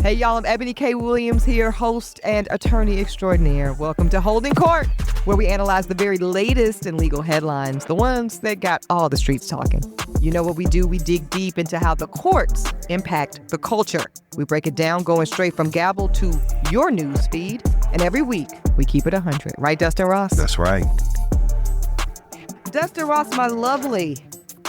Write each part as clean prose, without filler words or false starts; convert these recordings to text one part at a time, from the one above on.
Hey, y'all, I'm Ebony K. Williams here, host and attorney extraordinaire. Welcome to Holding Court, where we analyze the very latest in legal headlines, the ones that got all the streets talking. You know what we do? We dig deep into how the courts impact the culture. We break it down, going straight from gavel to your news feed. And every week, we keep it 100. Right, Dustin Ross? That's right. Dustin Ross, my lovely.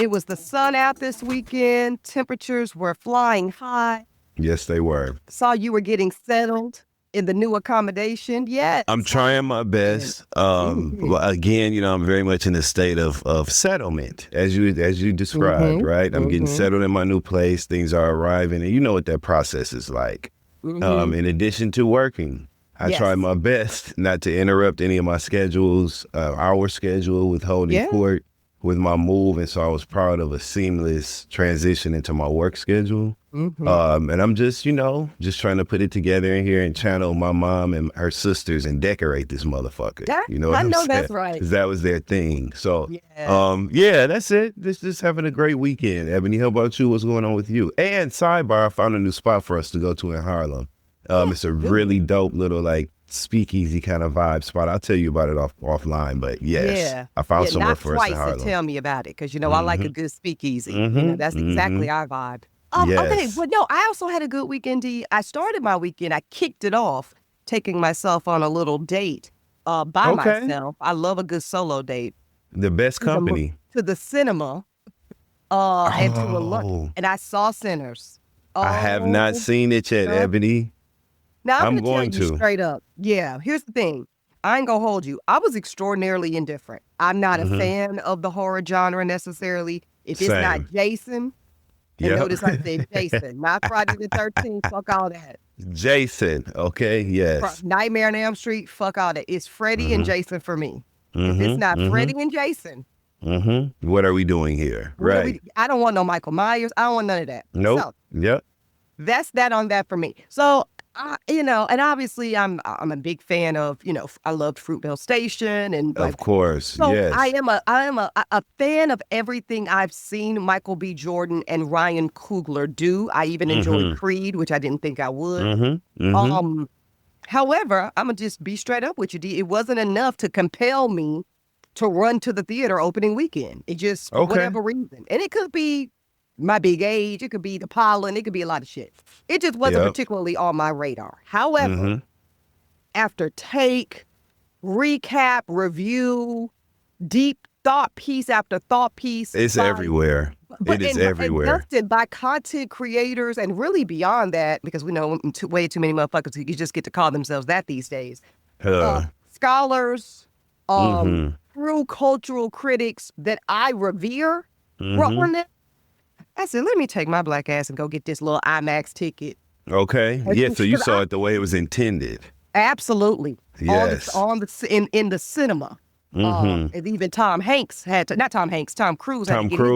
It was the sun out this weekend. Temperatures were flying high. Yes, they were. Saw you were getting settled in the new accommodation. Yes. I'm trying my best. Again, you know, I'm very much in a state of settlement, as you described, right? I'm getting settled in my new place. Things are arriving, and you know what that process is like. In addition to working, I try my best not to interrupt any of my schedules, our schedule with holding court, with my move, and so I was proud of a seamless transition into my work schedule. And I'm just trying to put it together in here and channel my mom and her sisters and decorate this motherfucker. You know what I'm saying? That's right. 'Cause that was their thing. So, that's it. Just having a great weekend. Ebony, how about you? What's going on with you? And sidebar, I found a new spot for us to go to in Harlem. It's a really dope little like speakeasy kind of vibe spot. I'll tell you about it offline, but I found somewhere for us in Harlem. Not twice to tell me about it, because, you know, I like a good speakeasy. You know, that's exactly our vibe. Okay, well, no, I also had a good weekend, D. I started my weekend, I kicked it off, taking myself on a little date by myself. I love a good solo date. The best company. To the cinema and to a lunch. And I saw Sinners. I have not seen it yet, Ebony. Now, I'm going tell you straight up. Yeah, here's the thing. I ain't gonna hold you. I was extraordinarily indifferent. I'm not a fan of the horror genre necessarily. If it's not Jason, and notice I said Jason, not Friday the 13th, fuck all that. Jason, okay, yes. Nightmare on Elm Street, fuck all that. It's Freddy and Jason for me. If it's not Freddy and Jason. What are we doing here? Right. I don't want no Michael Myers. I don't want none of that. Nope. So, that's that on that for me. So, and obviously I'm a big fan of, I loved Fruitvale Station and of course, so yes. I am a fan of everything I've seen Michael B. Jordan and Ryan Coogler do. I even enjoyed Creed, which I didn't think I would. However, I'm gonna just be straight up with you, D. It wasn't enough to compel me to run to the theater opening weekend. It just for whatever reason, and it could be my big age, it could be the pollen, it could be a lot of shit. It just wasn't particularly on my radar. However, after take, recap, review, deep thought piece after thought piece. It's everywhere. It is everywhere. And dusted by content creators and really beyond that, because we know way too many motherfuckers you just get to call themselves that these days. Scholars, true cultural critics that I revere wrote on that. I said, let me take my black ass and go get this little IMAX ticket. Okay. Yeah, so you saw it the way it was intended. Absolutely. Yes. In the cinema. And even Tom Cruise had to get his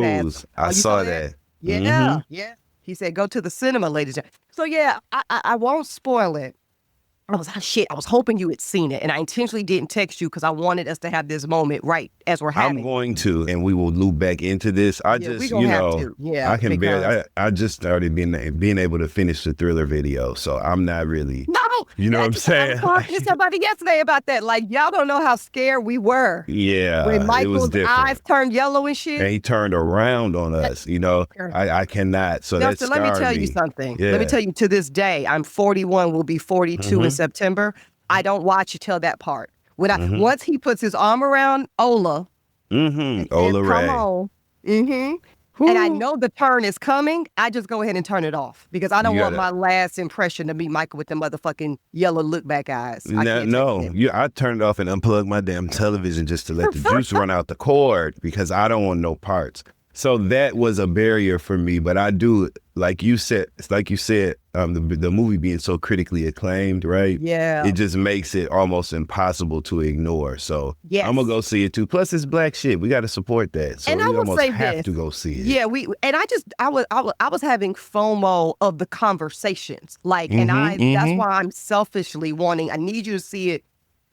ass. I saw that. Yeah, yeah. He said, go to the cinema, ladies and gentlemen. So, I won't spoil it. I was hoping you had seen it, and I intentionally didn't text you because I wanted us to have this moment right as we're having. I'm going to, and we will loop back into this. I just started being able to finish the Thriller video, so I'm not really. No, you know what I'm saying? I was talking to somebody yesterday about that. Like, y'all don't know how scared we were. Yeah, when Michael's eyes turned yellow and shit, and he turned around on us. I cannot. So Nelson, let me tell you something. Yeah. Let me tell you. To this day, I'm 41. Will be 42 in September. I don't watch until that part. When once he puts his arm around Ola, Ola Ray. Come on, and I know the turn is coming, I just go ahead and turn it off because I don't want my last impression to be Michael with the motherfucking yellow look back eyes. I turned it off and unplugged my damn television just to let the juice run out the cord because I don't want no parts. So that was a barrier for me, but I do, like you said, the movie being so critically acclaimed, right? Yeah. It just makes it almost impossible to ignore. So I'm gonna go see it too. Plus, it's black shit. We got to support that. So and we almost have this. to go see it. Yeah, I was having FOMO of the conversations, like, that's why I'm selfishly wanting. I need you to see it,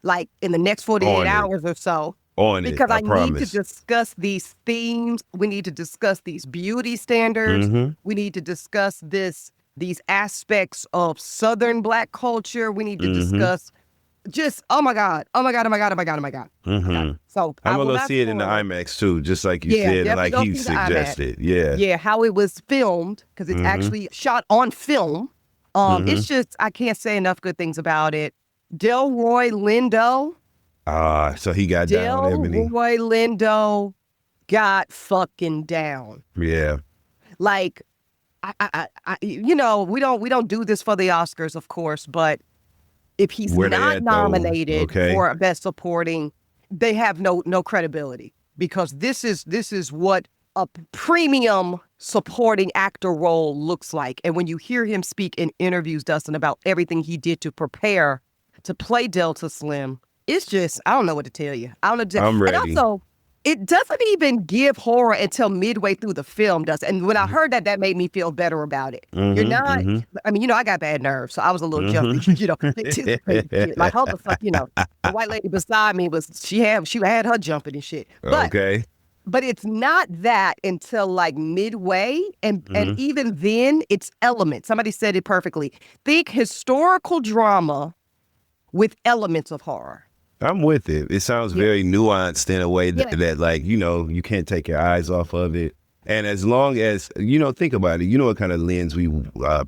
like in the next 48 hours or so. Because I need to discuss these themes. We need to discuss these beauty standards. We need to discuss this these aspects of Southern Black culture. We need to discuss just, oh my God. So I'm I going will to go not see it in the spoil IMAX too, just like you said, and like definitely go he see the IMAX. suggested. Yeah. Yeah, how it was filmed, because it's actually shot on film. It's just, I can't say enough good things about it. Delroy Lindo. So he got down, Ebony. Delroy Lindo got fucking down. Yeah. Like, you know, we don't do this for the Oscars, of course, but if he's not nominated for Best Supporting, they have no credibility, because this is what a premium supporting actor role looks like. And when you hear him speak in interviews, Dustin, about everything he did to prepare to play Delta Slim, it's just, I don't know what to tell you. I don't know. I'm ready. And also, it doesn't even give horror until midway through the film, does. And when I heard that, that made me feel better about it. You're not, I mean, you know, I got bad nerves, so I was a little jumpy, you know. Like, how the fuck, you know, the white lady beside me she had her jumping and shit. But it's not that until like midway, and even then, it's elements. Somebody said it perfectly. Think historical drama with elements of horror. I'm with it. It sounds very nuanced in a way that like, you know, you can't take your eyes off of it. And as long as, you know, think about it, you know what kind of lens we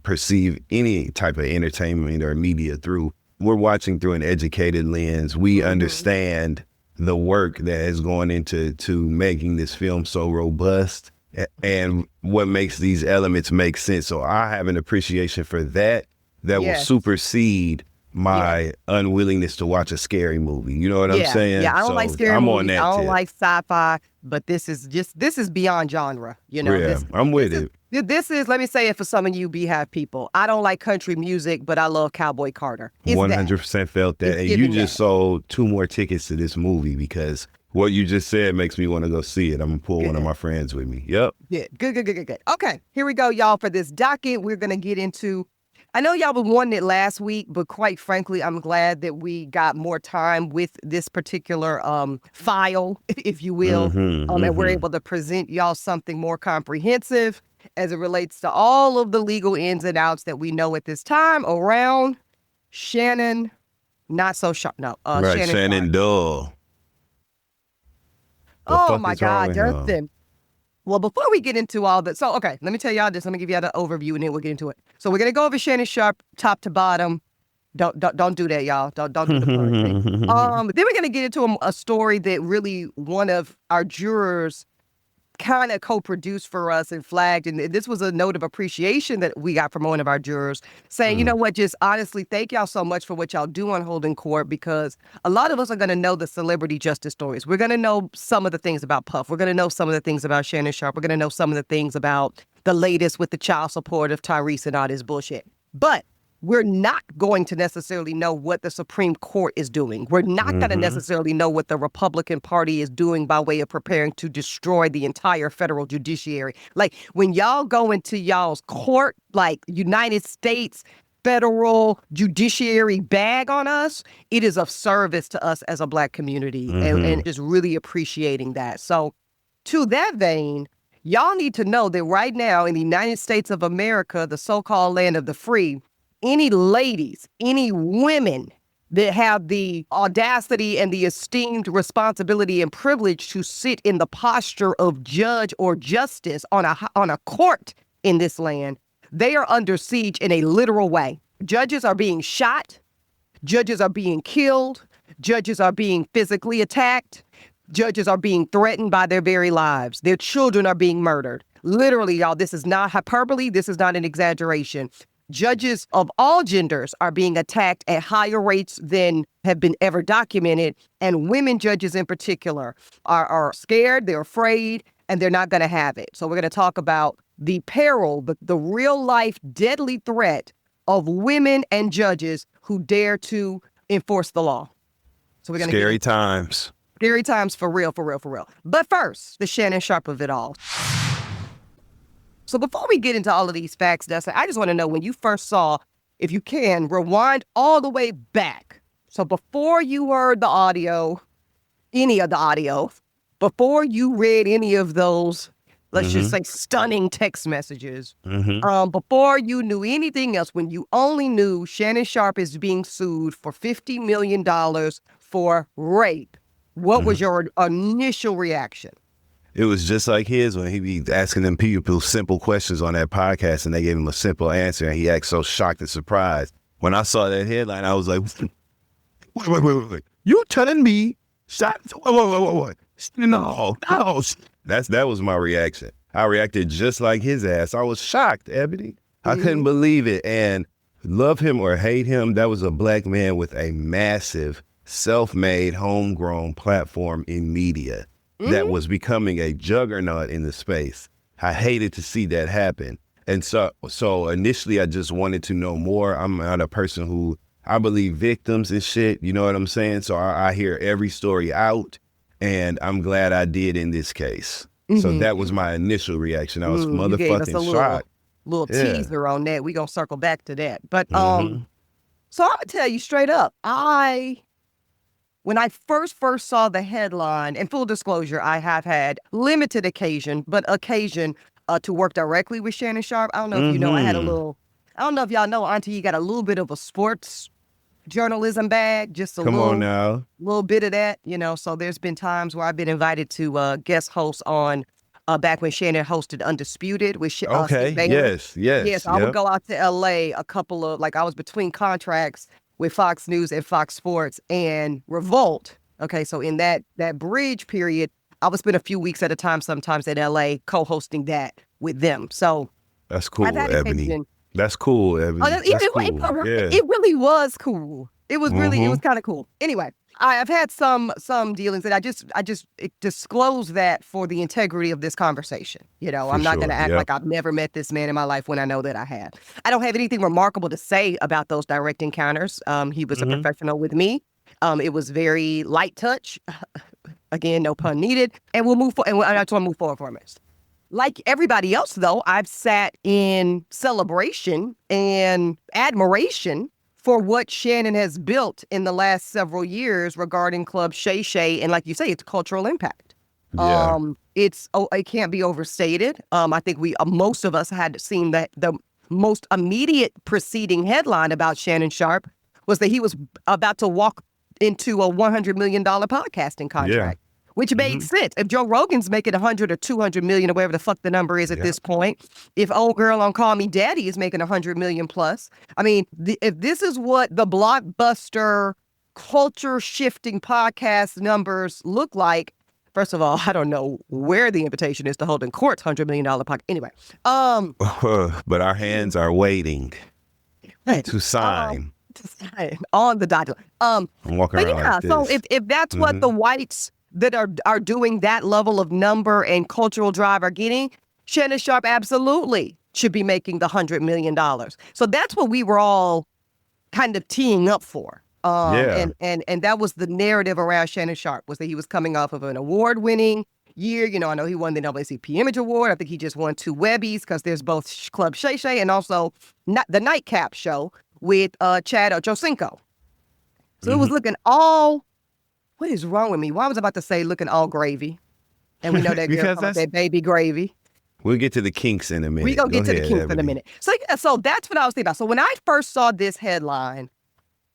perceive any type of entertainment or media through. We're watching through an educated lens. We understand the work that is going into making this film so robust and what makes these elements make sense. So I have an appreciation for that will supersede my unwillingness to watch a scary movie. You know what I'm saying? Yeah, I don't like scary movies. On that I don't like sci-fi, but this is beyond genre. You know, I'm with it. This is, let me say it for some of you Beehive people. I don't like country music, but I love Cowboy Carter. 100% felt that. And you just sold 2 more tickets to this movie, because what you just said makes me want to go see it. I'm going to pull one of my friends with me. Yep. Yeah, good. Okay, here we go, y'all. For this docket, we're going to get into, I know y'all were wanting it last week, but quite frankly, I'm glad that we got more time with this particular file, if you will, and we're able to present y'all something more comprehensive as it relates to all of the legal ins and outs that we know at this time around Shannon, Shannon Dull. Oh my God, Dustin. Well, before we get into all that, so, okay, let me tell y'all this. Let me give y'all the overview, and then we'll get into it. So we're going to go over Shannon Sharpe, top to bottom. Don't do that, y'all. Don't do the pun thing. Then we're going to get into a story that really one of our jurors kind of co-produced for us and flagged. And this was a note of appreciation that we got from one of our jurors saying, you know what, just honestly, thank y'all so much for what y'all do on Holding Court, because a lot of us are going to know the celebrity justice stories. We're going to know some of the things about Puff. We're going to know some of the things about Shannon Sharpe. We're going to know some of the things about the latest with the child support of Tyrese and all this bullshit. But we're not going to necessarily know what the Supreme Court is doing. We're not going to necessarily know what the Republican Party is doing by way of preparing to destroy the entire federal judiciary. Like, when y'all go into y'all's court, like United States federal judiciary bag on us, it is of service to us as a Black community, and just really appreciating that. So to that vein, y'all need to know that right now in the United States of America, the so-called land of the free, any ladies, any women that have the audacity and the esteemed responsibility and privilege to sit in the posture of judge or justice on a court in this land, they are under siege in a literal way. Judges are being shot. Judges are being killed. Judges are being physically attacked. Judges are being threatened by their very lives. Their children are being murdered. Literally, y'all, this is not hyperbole. This is not an exaggeration. Judges of all genders are being attacked at higher rates than have been ever documented. And women judges in particular are scared, they're afraid, and they're not going to have it. So we're going to talk about the peril, the real life deadly threat of women and judges who dare to enforce the law. So we're going to Scary times. Scary times for real. But first, the Shannon Sharpe of it all. So before we get into all of these facts, Dustin, I just want to know, when you first saw, if you can, rewind all the way back. So before you heard the audio, any of the audio, before you read any of those let's just say stunning text messages. Mm-hmm. Before you knew anything else, when you only knew Shannon Sharpe is being sued for $50 million for rape, what was your initial reaction? It was just like his when he be asking them people simple questions on that podcast and they gave him a simple answer and he acted so shocked and surprised. When I saw that headline, I was like, wait. You telling me? Wait. No. That was my reaction. I reacted just like his ass. I was shocked, Ebony. I couldn't believe it. And love him or hate him, that was a black man with a massive, self-made, homegrown platform in media that was becoming a juggernaut in the space. I hated to see that happen. And so initially I just wanted to know more. I'm not a person who, I believe victims and shit, you know what I'm saying? So I hear every story out, and I'm glad I did in this case. So that was my initial reaction. I was motherfucking shocked. Little teaser on that. We gonna circle back to that. But so I'm gonna tell you straight up, when I first saw the headline, and full disclosure, I have had limited occasion to work directly with Shannon Sharpe. I don't know if you know, I don't know if y'all know, Auntie, you got a little bit of a sports journalism bag, just a little bit of that, you know. So there's been times where I've been invited to guest host on back when Shannon hosted Undisputed with Steve Baylor. Yes. I would go out to LA a couple of, I was between contracts with Fox News and Fox Sports and Revolt. Okay, so in that bridge period, I would spend a few weeks at a time, sometimes in LA, co-hosting that with them. So that's cool, Ebony. That's cool, Ebony. It really was cool. It was really, it was kind of cool. Anyway, I've had some dealings that I just disclose that for the integrity of this conversation. You know, I'm not going to act like I've never met this man in my life when I know that I have. I don't have anything remarkable to say about those direct encounters. He was a professional with me. It was very light touch. Again, no pun needed. And we'll move forward. And I just want to move forward for a minute. Like everybody else, though, I've sat in celebration and admiration for what Shannon has built in the last several years regarding Club Shay Shay. And like you say, it's cultural impact. Yeah. It can't be overstated. I think most of us had seen that the most immediate preceding headline about Shannon Sharpe was that he was about to walk into a $100 million podcasting contract. Which made sense. If Joe Rogan's making 100 or 200 million or whatever the fuck the number is at this point, if old girl on Call Me Daddy is making 100 million plus, I mean, if this is what the blockbuster culture shifting podcast numbers look like, first of all, I don't know where the invitation is to Holden Court's $100 million podcast. Anyway, but our hands are waiting to sign. On the dotted line. I'm walking around like this. So if that's what the whites that are doing that level of number and cultural drive are getting, Shannon Sharpe absolutely should be making the $100 million. So that's what we were all kind of teeing up for. And that was the narrative around Shannon Sharpe, was that he was coming off of an award-winning year. You know, I know he won the NAACP Image Award. I think he just won 2 Webbies because there's both Club Shay Shay and also the Nightcap Show with Chad Ochocinco. So it was looking all... What is wrong with me? Why was I about to say looking all gravy? And we know that girl called that baby gravy. We'll get to the kinks in a minute. We're going to get to the kinks in a minute. So that's what I was thinking about. So when I first saw this headline,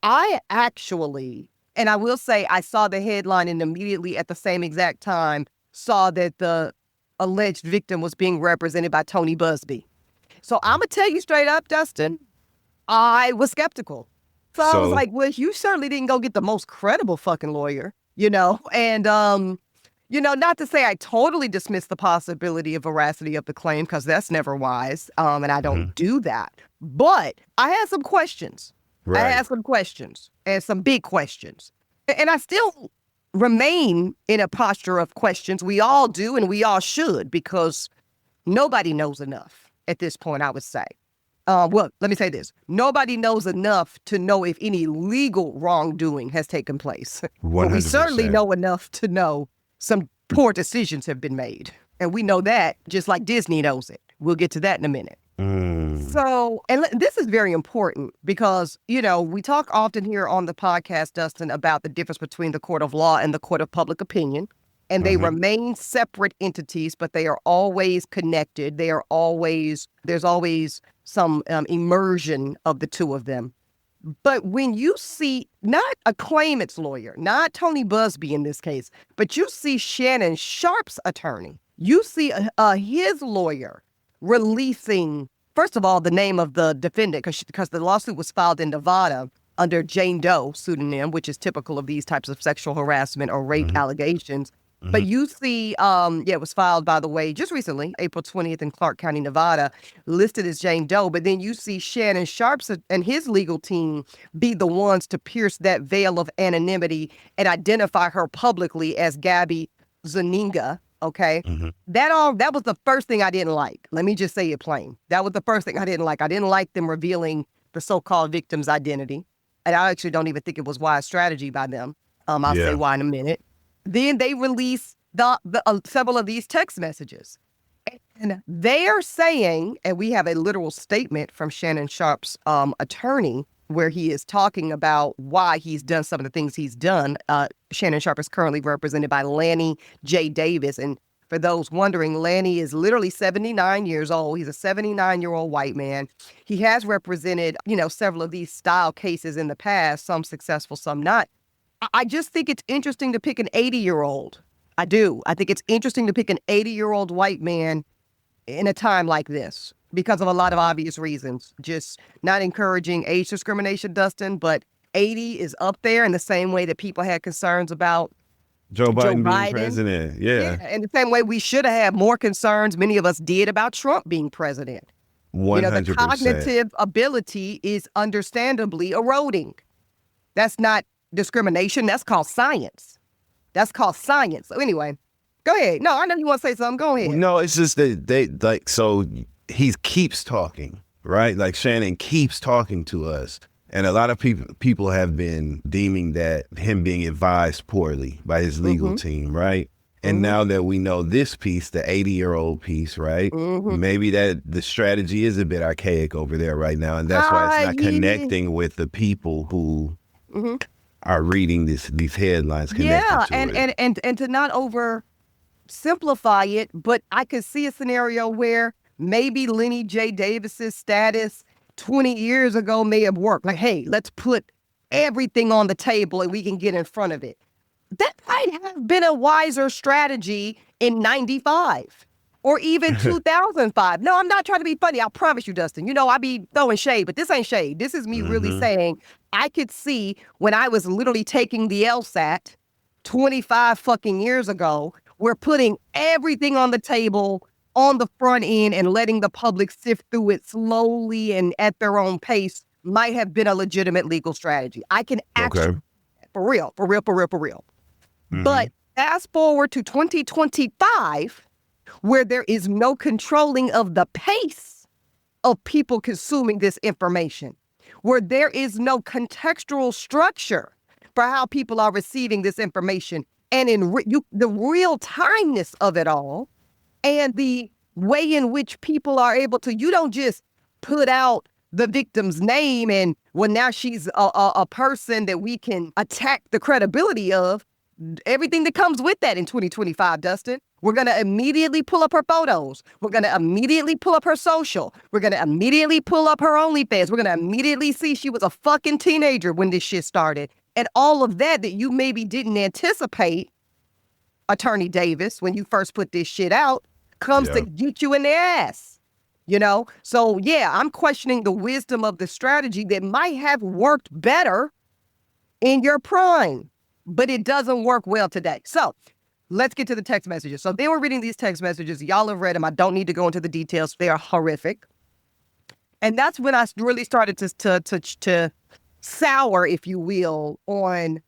I actually, and I will say I saw the headline and immediately at the same exact time saw that the alleged victim was being represented by Tony Busby. So I'm going to tell you straight up, Dustin, I was skeptical. So I was like, well, you certainly didn't go get the most credible fucking lawyer, you know? And, you know, not to say I totally dismiss the possibility of veracity of the claim, because that's never wise, and I don't do that. But I had some questions. Right. I had some questions, and some big questions. And I still remain in a posture of questions. We all do, and we all should, because nobody knows enough at this point, I would say. Well, let me say this. Nobody knows enough to know if any legal wrongdoing has taken place. 100%. But we certainly know enough to know some poor decisions have been made. And we know that just like Disney knows it. We'll get to that in a minute. So, and this is very important because, you know, we talk often here on the podcast, Dustin, about the difference between the court of law and the court of public opinion. and they remain separate entities, but they are always connected. There's always some immersion of the two of them. But when you see not a claimant's lawyer, not Tony Busby in this case, but you see Shannon Sharpe's attorney, you see his lawyer releasing, first of all, the name of the defendant, because the lawsuit was filed in Nevada under Jane Doe pseudonym, which is typical of these types of sexual harassment or rape allegations. But you see, it was filed, by the way, just recently, April 20th in Clark County, Nevada, listed as Jane Doe. But then you see Shannon Sharpe and his legal team be the ones to pierce that veil of anonymity and identify her publicly as Gabby Zuniga. Okay. That was the first thing I didn't like. Let me just say it plain. That was the first thing I didn't like. I didn't like them revealing the so-called victim's identity. And I actually don't even think it was wise strategy by them. I'll say why in a minute. Then they release several of these text messages. And they are saying, and we have a literal statement from Shannon Sharpe's attorney, where he is talking about why he's done some of the things he's done. Shannon Sharpe is currently represented by Lanny J. Davis. And for those wondering, Lanny is literally 79 years old. He's a 79-year-old white man. He has represented, several of these style cases in the past, some successful, some not. I just think it's interesting to pick an 80-year-old. I do. I think it's interesting to pick an 80-year-old white man in a time like this because of a lot of obvious reasons. Just not encouraging age discrimination, Dustin, but 80 is up there in the same way that people had concerns about Joe Biden being president. Yeah. In the same way we should have had more concerns, many of us did, about Trump being president. 100%. The cognitive ability is understandably eroding. That's not discrimination. That's called science. So anyway, go ahead. No, I know you want to say something. Go ahead. No, it's just that so he keeps talking, right? Like Shannon keeps talking to us. And a lot of people have been deeming that him being advised poorly by his legal team, right? And now that we know this piece, the 80-year-old piece, right? Maybe that the strategy is a bit archaic over there right now. And that's why it's not connecting with the people who are reading these headlines. And to not oversimplify it, but I could see a scenario where maybe Lenny J. Davis's status 20 years ago may have worked. Like, hey, let's put everything on the table and we can get in front of it. That might have been a wiser strategy in 95 or even 2005. No, I'm not trying to be funny. I promise you, Dustin. I be throwing shade, but this ain't shade. This is me really saying I could see when I was literally taking the LSAT 25 fucking years ago, we're putting everything on the table on the front end and letting the public sift through it slowly and at their own pace might have been a legitimate legal strategy. I can actually, for real. But fast forward to 2025, where there is no controlling of the pace of people consuming this information, where there is no contextual structure for how people are receiving this information, and in the real timeness of it all, and the way in which people are able to, you don't just put out the victim's name and, well, now she's a person that we can attack the credibility of. Everything that comes with that in 2025, Dustin. We're going to immediately pull up her photos. We're going to immediately pull up her social. We're going to immediately pull up her OnlyFans. We're going to immediately see she was a fucking teenager when this shit started. And all of that you maybe didn't anticipate, Attorney Davis, when you first put this shit out, comes to get you in the ass, So, I'm questioning the wisdom of the strategy that might have worked better in your prime, but it doesn't work well today. So let's get to the text messages. So they were reading these text messages. Y'all have read them. I don't need to go into the details. They are horrific. And that's when I really started to sour, if you will, on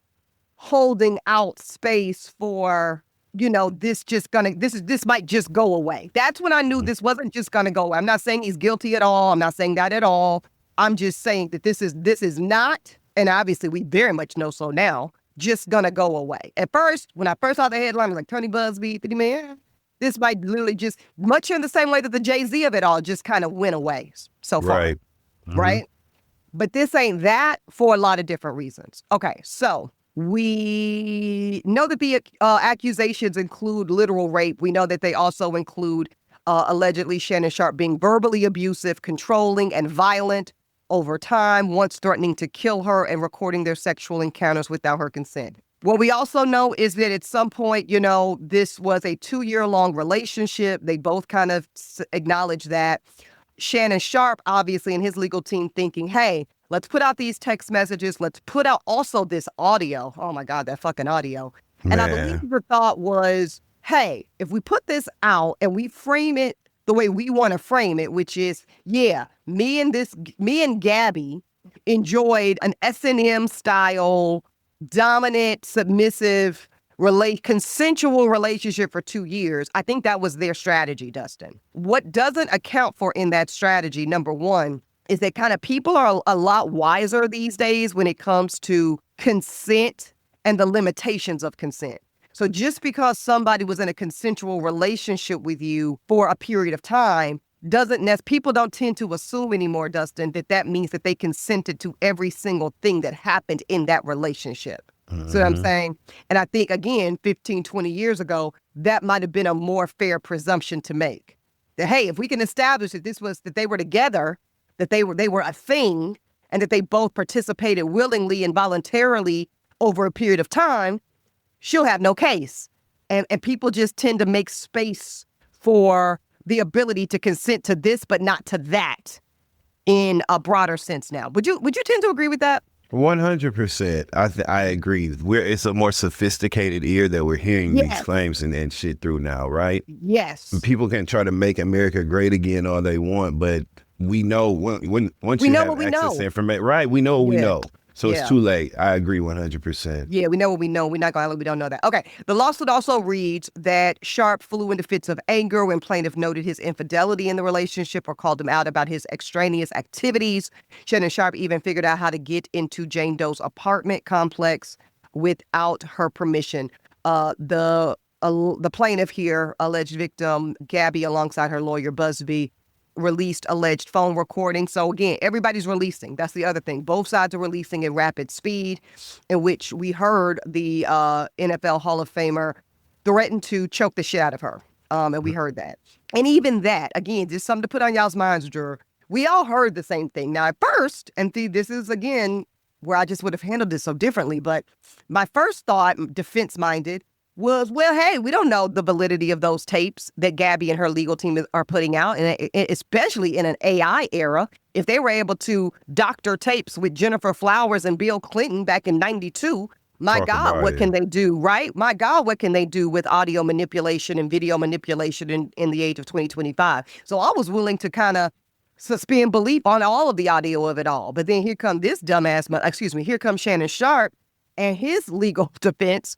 holding out space for, this might just go away. That's when I knew this wasn't just going to go away. I'm not saying he's guilty at all. I'm not saying that at all. I'm just saying that this is not, and obviously we very much know so now, just going to go away. At first, when I first saw the headline, I was like, Tony Busby, 50 man, this might literally just, much in the same way that the Jay-Z of it all just kind of went away so far. Right? But this ain't that for a lot of different reasons. Okay, so We know that the accusations include literal rape. We know that they also include allegedly Shannon Sharpe being verbally abusive, controlling, and violent over time, once threatening to kill her and recording their sexual encounters without her consent. What we also know is that at some point, this was a 2-year-long relationship. They both kind of acknowledge that. Shannon Sharpe, obviously, and his legal team thinking, hey, let's put out these text messages. Let's put out also this audio. Oh, my God, that fucking audio. Man. And I believe the thought was, hey, if we put this out and we frame it the way we want to frame it, which is, yeah, me and Gabby enjoyed an S&M style, dominant, submissive, consensual relationship for 2 years. I think that was their strategy, Dustin. What doesn't account for in that strategy, number one, is that kind of people are a lot wiser these days when it comes to consent and the limitations of consent. So just because somebody was in a consensual relationship with you for a period of time people don't tend to assume anymore, Dustin, that means that they consented to every single thing that happened in that relationship. Mm-hmm. So what I'm saying? And I think, again, 15, 20 years ago, that might have been a more fair presumption to make. That, hey, if we can establish that they were together, that they were a thing, and that they both participated willingly and voluntarily over a period of time, she'll have no case. And people just tend to make space for the ability to consent to this, but not to that in a broader sense now. Would you tend to agree with that? 100%. I agree. It's a more sophisticated ear that we're hearing these claims and shit through now, right? Yes. People can try to make America great again all they want, but we know once we you know have what we access know. to information, right? We know what we know. So it's too late. I agree 100%. Yeah, we know what we know. We're not going to we don't know that. Okay. The lawsuit also reads that Sharpe flew into fits of anger when plaintiff noted his infidelity in the relationship or called him out about his extraneous activities. Shannon Sharpe even figured out how to get into Jane Doe's apartment complex without her permission. The plaintiff here, alleged victim Gabby, alongside her lawyer Busby, released alleged phone recordings. So again, everybody's releasing. That's the other thing. Both sides are releasing at rapid speed, in which we heard the NFL Hall of Famer threaten to choke the shit out of her. And we heard that. And even that, again, just something to put on y'all's minds, Drew. We all heard the same thing. Now, at first, and see, this is, again, where I just would have handled this so differently, but my first thought, defense-minded, was, well, hey, we don't know the validity of those tapes that Gabby and her legal team are putting out, and especially in an AI era. If they were able to doctor tapes with Jennifer Flowers and Bill Clinton back in 92, my God, what can they do, right? My God, what can they do with audio manipulation and video manipulation in the age of 2025? So I was willing to kind of suspend belief on all of the audio of it all. But then here comes here comes Shannon Sharpe and his legal defense,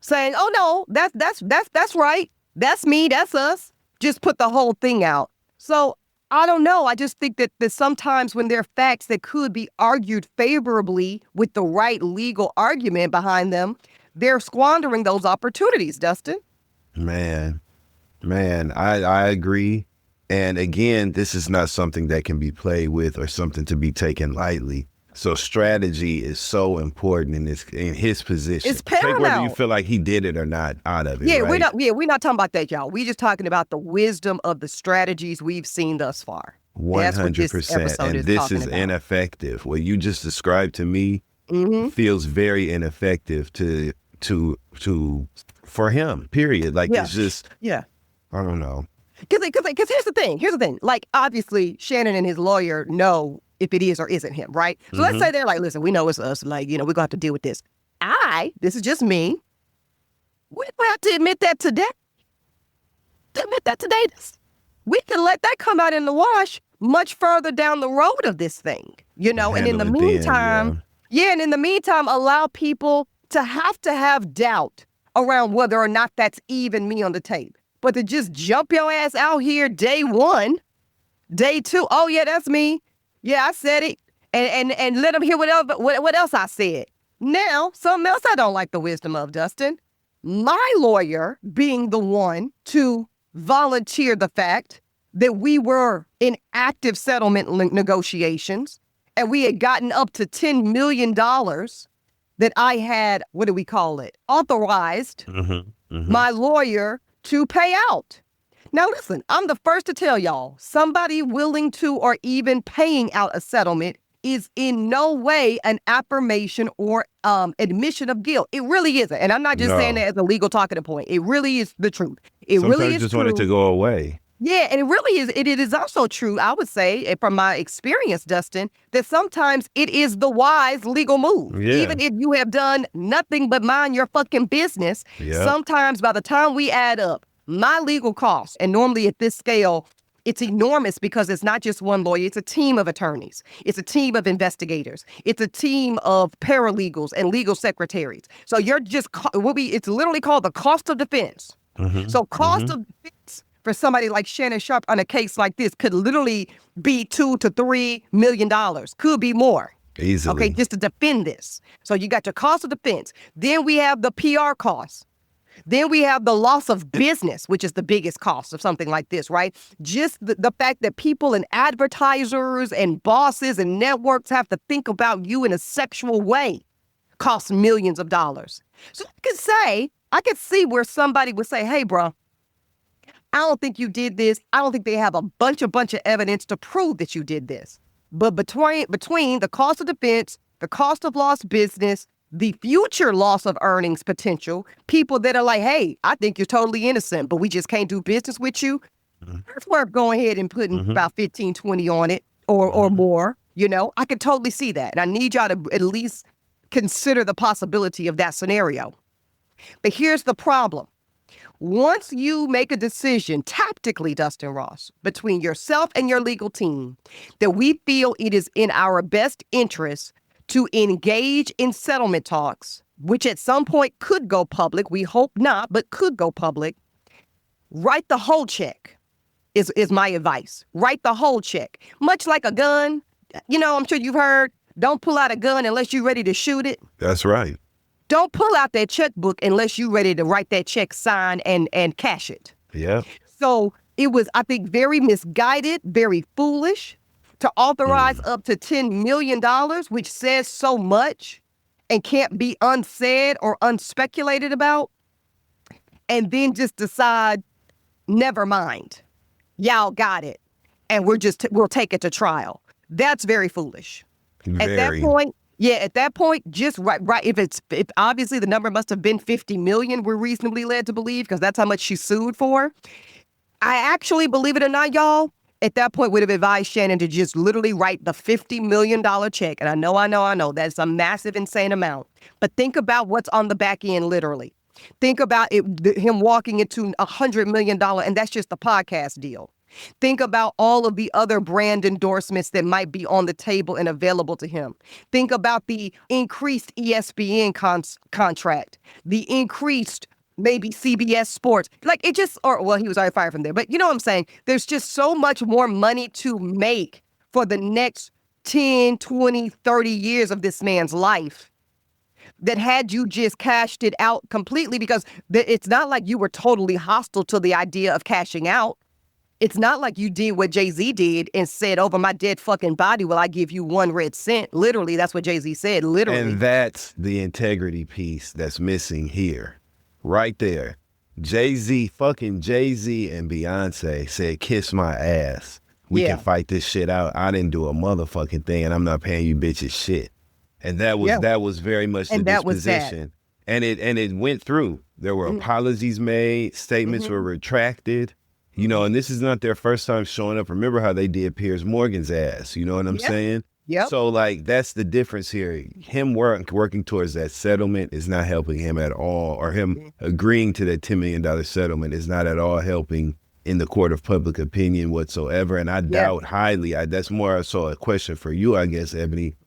saying, oh, no, that's right. That's me. That's us. Just put the whole thing out. So I don't know. I just think that sometimes when there are facts that could be argued favorably with the right legal argument behind them, they're squandering those opportunities, Dustin. Man, I agree. And again, this is not something that can be played with or something to be taken lightly. So strategy is so important in his position. It's paramount. Take whether you feel like he did it or not out of it. Yeah, right? we're not talking about that, y'all. We're just talking about the wisdom of the strategies we've seen thus far. 100%. And this is ineffective. What you just described to me feels very ineffective for him. Period. Like it's just I don't know. Because here's the thing. Like, obviously, Shannon and his lawyer know if it is or isn't him, right? So let's say they're like, listen, we know it's us. Like, we're going to have to deal with this. This is just me. We don't have to admit that today. We can let that come out in the wash much further down the road of this thing, and in the meantime, and in the meantime, allow people to have doubt around whether or not that's even me on the tape. But to just jump your ass out here day one, day two, oh yeah, that's me. Yeah, I said it. And let them hear what else I said. Now, something else I don't like the wisdom of, Dustin. My lawyer being the one to volunteer the fact that we were in active settlement negotiations and we had gotten up to $10 million that I had, what do we call it, authorized my lawyer to pay out. Now, listen, I'm the first to tell y'all, somebody willing to or even paying out a settlement is in no way an affirmation or admission of guilt. It really isn't. And I'm not just saying that as a legal talking point. It really is the truth. It Sometimes really is just true. want it to go away. Yeah, and it really is. It is also true, I would say, from my experience, Dustin, that sometimes it is the wise legal move. Yeah. Even if you have done nothing but mind your fucking business, sometimes by the time we add up my legal costs, and normally at this scale, it's enormous because it's not just one lawyer. It's a team of attorneys. It's a team of investigators. It's a team of paralegals and legal secretaries. So you're just, it's literally called the cost of defense. So cost of defense for somebody like Shannon Sharpe on a case like this could literally be $2 to $3 million, could be more. Easily. Okay, just to defend this. So you got your cost of defense. Then we have the PR costs. Then we have the loss of business, which is the biggest cost of something like this, right? Just the fact that people and advertisers and bosses and networks have to think about you in a sexual way costs millions of dollars. So I could see where somebody would say, hey, bro, I don't think you did this. I don't think they have a bunch of evidence to prove that you did this. But between the cost of defense, the cost of lost business, the future loss of earnings potential, people that are like, hey, I think you're totally innocent, but we just can't do business with you. It's worth going ahead and putting about 15, 20 on it or more. You know, I could totally see that. And I need y'all to at least consider the possibility of that scenario. But here's the problem. Once you make a decision tactically, Dustin Ross, between yourself and your legal team, that we feel it is in our best interest to engage in settlement talks, which at some point could go public. We hope not, but could go public. Write the whole check is my advice. Write the whole check. Much like a gun, you know, I'm sure you've heard, don't pull out a gun unless you're ready to shoot it. That's right. Don't pull out that checkbook unless you're ready to write that check, sign, and cash it. Yeah. So it was, I think, very misguided, very foolish to authorize up to $10 million, which says so much and can't be unsaid or unspeculated about, and then just decide, never mind, y'all got it, and we'll take it to trial. That's very foolish. At that point, just right. If obviously the number must have been 50 million, we're reasonably led to believe, because that's how much she sued for. I actually, believe it or not, y'all, at that point would have advised Shannon to just literally write the $50 million check. And I know, that's a massive, insane amount. But think about what's on the back end, literally. Think about him walking into $100 million, and that's just the podcast deal. Think about all of the other brand endorsements that might be on the table and available to him. Think about the increased ESPN contract, the increased maybe CBS Sports. Like it just, he was already fired from there. But you know what I'm saying? There's just so much more money to make for the next 10, 20, 30 years of this man's life that had you just cashed it out completely, because it's not like you were totally hostile to the idea of cashing out. It's not like you did what Jay-Z did and said, over my dead fucking body will I give you 1 red cent. Literally, that's what Jay-Z said, literally. And that's the integrity piece that's missing here. Right there. Jay-Z and Beyonce said, kiss my ass. We can fight this shit out. I didn't do a motherfucking thing, and I'm not paying you bitches shit. And that was very much the disposition. And it went through. There were apologies made, statements were retracted. You know, and this is not their first time showing up. Remember how they did Piers Morgan's ass. You know what I'm saying? Yep. So, like, that's the difference here. Him working towards that settlement is not helping him at all, or him agreeing to that $10 million settlement is not at all helping in the court of public opinion whatsoever. And I doubt highly, that's more so a question for you, I guess, Ebony.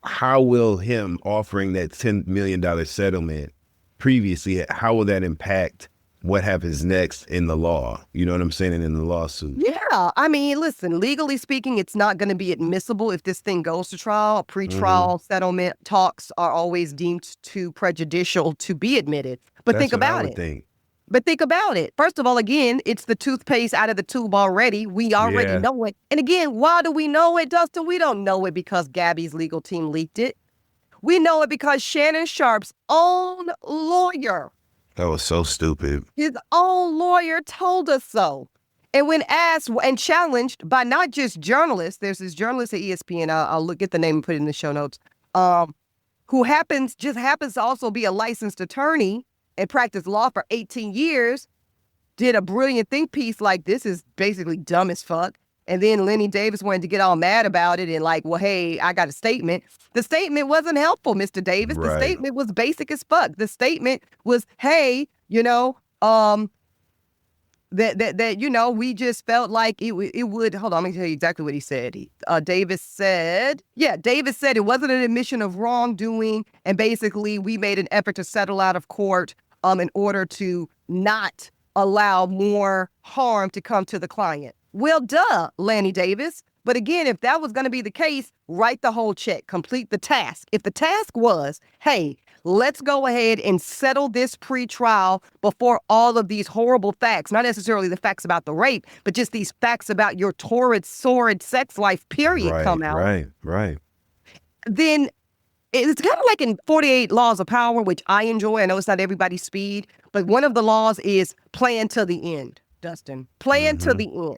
How will him offering that $10 million settlement previously, how will that impact what happens next in the law? You know what I'm saying? And in the lawsuit. Yeah. I mean, listen, legally speaking, it's not going to be admissible if this thing goes to trial. Pre-trial settlement talks are always deemed too prejudicial to be admitted. But think about it. But think about it. First of all, again, it's the toothpaste out of the tube already. We already know it. And again, why do we know it, Dustin? We don't know it because Gabby's legal team leaked it. We know it because Shannon Sharpe's own lawyer, that was so stupid. His own lawyer told us so. And when asked and challenged by not just journalists, there's this journalist at ESPN, I'll look at the name and put it in the show notes, who happens to also be a licensed attorney and practiced law for 18 years, did a brilliant think piece like, this is basically dumb as fuck. And then Lenny Davis wanted to get all mad about it and like, well, hey, I got a statement. The statement wasn't helpful, Mr. Davis. Right. The statement was basic as fuck. The statement was, hey, that we just felt like it would, hold on, let me tell you exactly what he said. Davis said it wasn't an admission of wrongdoing, and basically we made an effort to settle out of court in order to not allow more harm to come to the client. Well, duh, Lanny Davis. But again, if that was going to be the case, write the whole check, complete the task. If the task was, hey, let's go ahead and settle this pre-trial before all of these horrible facts, not necessarily the facts about the rape, but just these facts about your torrid, sordid sex life, period, come out. Right. Then it's kind of like in 48 Laws of Power, which I enjoy. I know it's not everybody's speed, but one of the laws is plan to the end, Dustin. Plan to the end.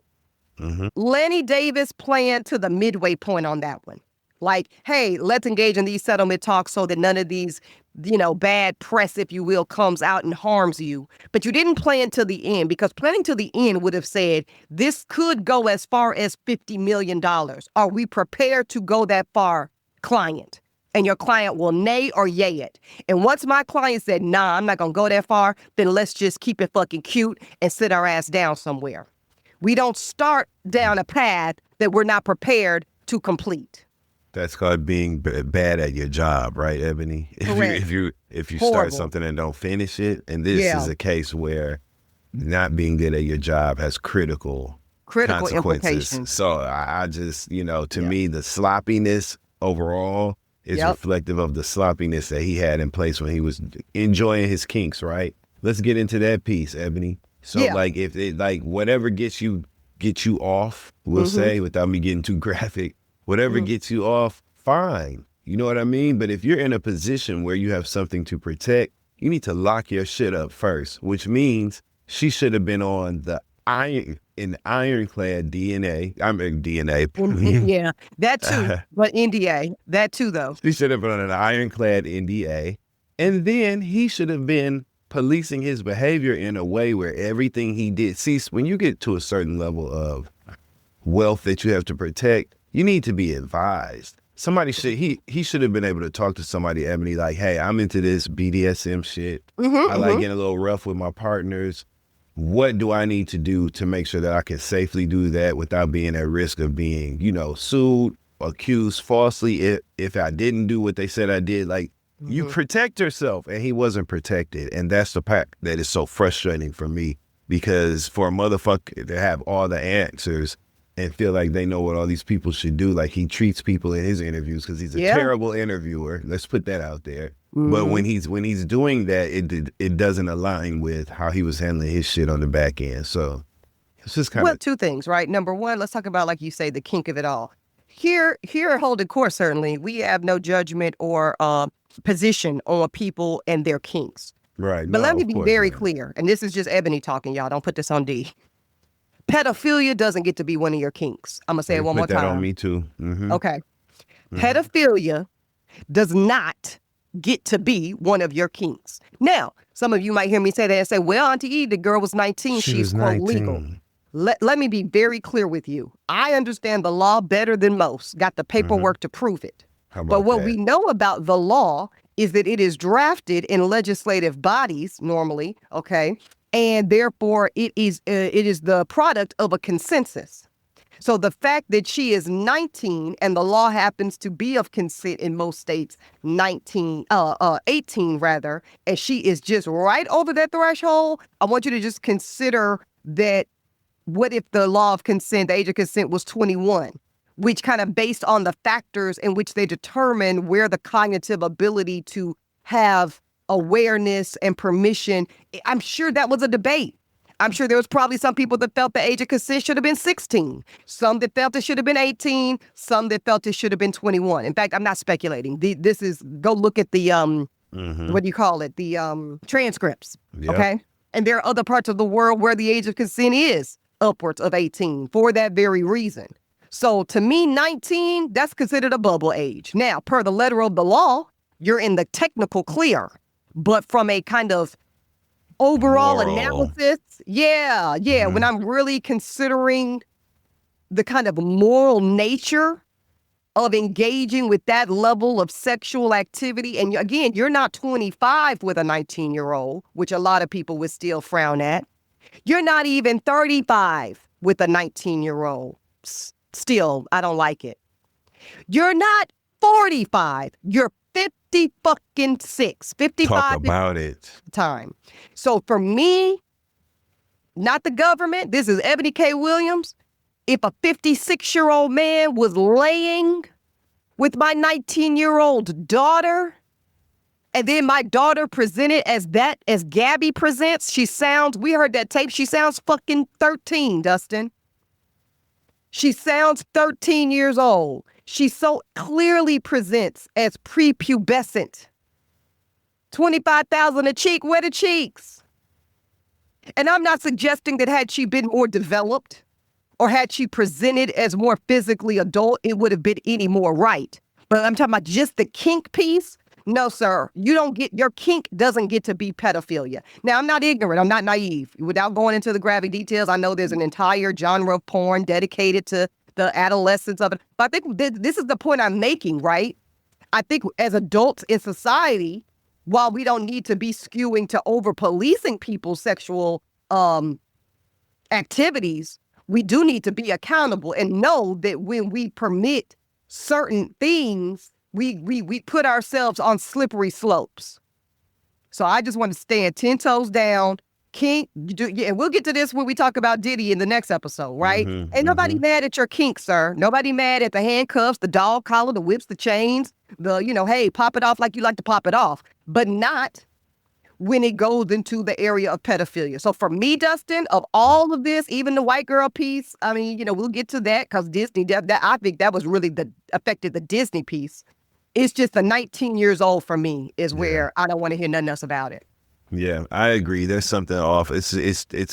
Mm-hmm. Lenny Davis planned to the midway point on that one. Like, hey, let's engage in these settlement talks so that none of these, bad press, if you will, comes out and harms you. But you didn't plan to the end, because planning to the end would have said, this could go as far as $50 million. Are we prepared to go that far, client? And your client will nay or yay it. And once my client said, nah, I'm not going to go that far, then let's just keep it fucking cute and sit our ass down somewhere. We don't start down a path that we're not prepared to complete. That's called being bad at your job, right, Ebony? If you start something and don't finish it, and this is a case where not being good at your job has critical consequences. Implications. So I just, to me, the sloppiness overall is reflective of the sloppiness that he had in place when he was enjoying his kinks, right? Let's get into that piece, Ebony. So if it, whatever gets you off, we'll say, without me getting too graphic, whatever gets you off, fine. You know what I mean? But if you're in a position where you have something to protect, you need to lock your shit up first, which means she should have been on the ironclad DNA. DNA. Yeah, that too. But NDA, that too, though. She should have been on an ironclad NDA. And then he should have been policing his behavior in a way where everything he did. See, when you get to a certain level of wealth that you have to protect, you need to be advised. He should have been able to talk to somebody, Ebony, like, hey, I'm into this BDSM shit. I like getting a little rough with my partners. What do I need to do to make sure that I can safely do that without being at risk of being, sued, accused falsely if I didn't do what they said I did? Like, you protect yourself, and he wasn't protected. And that's the part that is so frustrating for me, because for a motherfucker to have all the answers and feel like they know what all these people should do, like he treats people in his interviews, because he's a terrible interviewer. Let's put that out there. But when he's doing that, it doesn't align with how he was handling his shit on the back end. So it's just kind of... Well, two things, right? Number one, let's talk about, like you say, the kink of it all. Here at Holding Court, certainly, we have no judgment or position on people and their kinks. Right. But let me be very clear, and this is just Ebony talking, y'all. Don't put this on D. Pedophilia doesn't get to be one of your kinks. I'm going to say it one more time. Put that on me, too. Okay. Pedophilia does not get to be one of your kinks. Now, some of you might hear me say that and say, well, Auntie E, the girl was 19. She's, quote, legal. Let me be very clear with you. I understand the law better than most. Got the paperwork to prove it. But what we know about the law is that it is drafted in legislative bodies normally, okay? And therefore, it is the product of a consensus. So the fact that she is 19 and the law happens to be of consent in most states, 18 rather, and she is just right over that threshold, I want you to just consider that what if the law of consent, the age of consent was 21, which kind of based on the factors in which they determine where the cognitive ability to have awareness and permission, I'm sure that was a debate. I'm sure there was probably some people that felt the age of consent should have been 16. Some that felt it should have been 18. Some that felt it should have been 21. In fact, I'm not speculating. This is, go look at the, what do you call it? The transcripts, okay? And there are other parts of the world where the age of consent is upwards of 18 for that very reason. So to me, 19, that's considered a bubble age. Now, per the letter of the law, you're in the technical clear. But from a kind of overall analysis, when I'm really considering the kind of moral nature of engaging with that level of sexual activity, and again, you're not 25 with a 19-year-old, which a lot of people would still frown at. You're not even 35 with a 19-year-old. Still, I don't like it. You're not 45. You're 50 fucking 6. 55. Talk about it. Time. So for me, not the government, this is Ebony K. Williams. If a 56-year-old man was laying with my 19-year-old daughter, and then my daughter presented as Gabby presents, we heard that tape, she sounds fucking 13, Dustin. She sounds 13 years old. She so clearly presents as prepubescent. 25,000 a cheek, where the cheeks? And I'm not suggesting that had she been more developed or had she presented as more physically adult, it would have been any more right. But I'm talking about just the kink piece. No, sir, your kink doesn't get to be pedophilia. Now, I'm not ignorant. I'm not naive. Without going into the graphic details, I know there's an entire genre of porn dedicated to the adolescence of it. But I think this is the point I'm making, right? I think as adults in society, while we don't need to be skewing to over-policing people's sexual activities, we do need to be accountable and know that when we permit certain things, we put ourselves on slippery slopes. So I just want to stand 10 toes down. Kink, and we'll get to this when we talk about Diddy in the next episode, right? Ain't nobody mad at your kink, sir. Nobody mad at the handcuffs, the dog collar, the whips, the chains, hey, pop it off like you like to pop it off. But not when it goes into the area of pedophilia. So for me, Dustin, of all of this, even the white girl piece, I mean, we'll get to that because Disney, I think that was really affected the Disney piece. It's just the 19 years old for me is where I don't want to hear nothing else about it. Yeah, I agree. There's something off. It's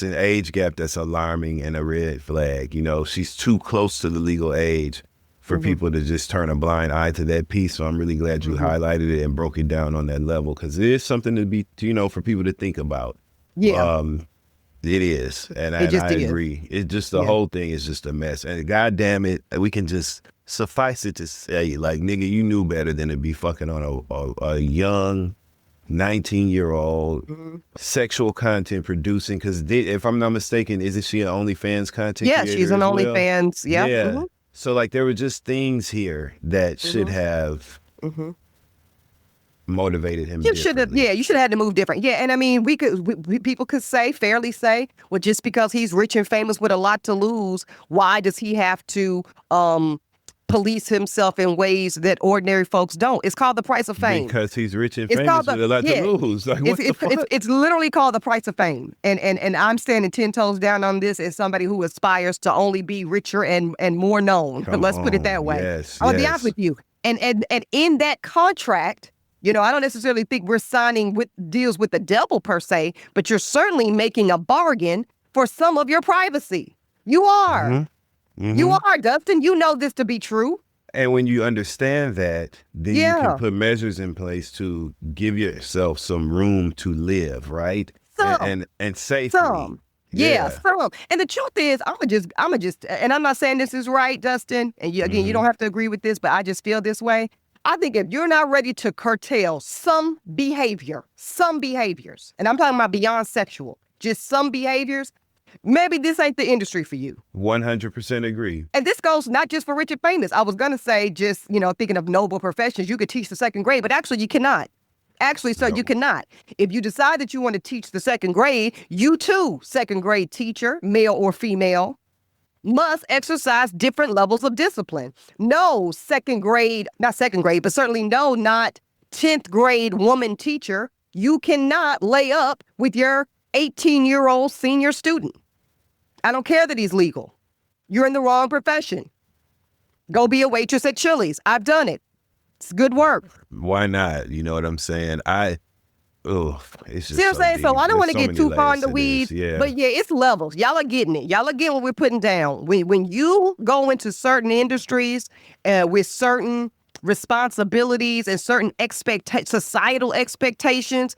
an age gap that's alarming and a red flag. She's too close to the legal age for people to just turn a blind eye to that piece. So I'm really glad you highlighted it and broke it down on that level because it is something to be, for people to think about. Yeah. It is. And I agree. It's just the whole thing is just a mess. And God damn it, we can just suffice it to say, like, nigga, you knew better than to be fucking on a young 19-year-old sexual content producing. Because if I'm not mistaken, isn't she an OnlyFans content creator? Yeah, she's an OnlyFans. Yeah. Yeah. So, like, there were just things here that should have motivated him. You should have had to move different. Yeah, and I mean, people could fairly say, well, just because he's rich and famous with a lot to lose, why does he have to police himself in ways that ordinary folks don't? It's called the price of fame. Because he's rich and famous with a lot to lose. Like, what the fuck? It's literally called the price of fame. And I'm standing 10 toes down on this as somebody who aspires to only be richer and more known. Let's put it that way. Yes, I'll be honest with you. And in that contract, I don't necessarily think we're signing with deals with the devil per se, but you're certainly making a bargain for some of your privacy. You are. You are, Dustin. You know this to be true. And when you understand that, then you can put measures in place to give yourself some room to live, right? And safely. Some. Yeah, some. And the truth is, I'm just, and I'm not saying this is right, Dustin, and you don't have to agree with this, but I just feel this way. I think if you're not ready to curtail some behaviors, and I'm talking about beyond sexual, just some behaviors, maybe this ain't the industry for you. 100% agree. And this goes not just for rich and famous. I was going to say just, thinking of noble professions, you could teach the second grade, but actually you cannot. Actually, sir, you cannot. If you decide that you want to teach the second grade, you too, second grade teacher, male or female, must exercise different levels of discipline. No not second grade, but certainly not 10th grade woman teacher. You cannot lay up with your 18-year-old senior student. I don't care that he's legal. You're in the wrong profession. Go be a waitress at Chili's. I've done it. It's good work. Why not? You know what I'm saying? It's just See what I'm saying? So I don't want to get too far in the weeds, yeah. but yeah, it's levels. Y'all are getting it. Y'all are getting what we're putting down. When you go into certain industries with certain responsibilities and certain societal expectations,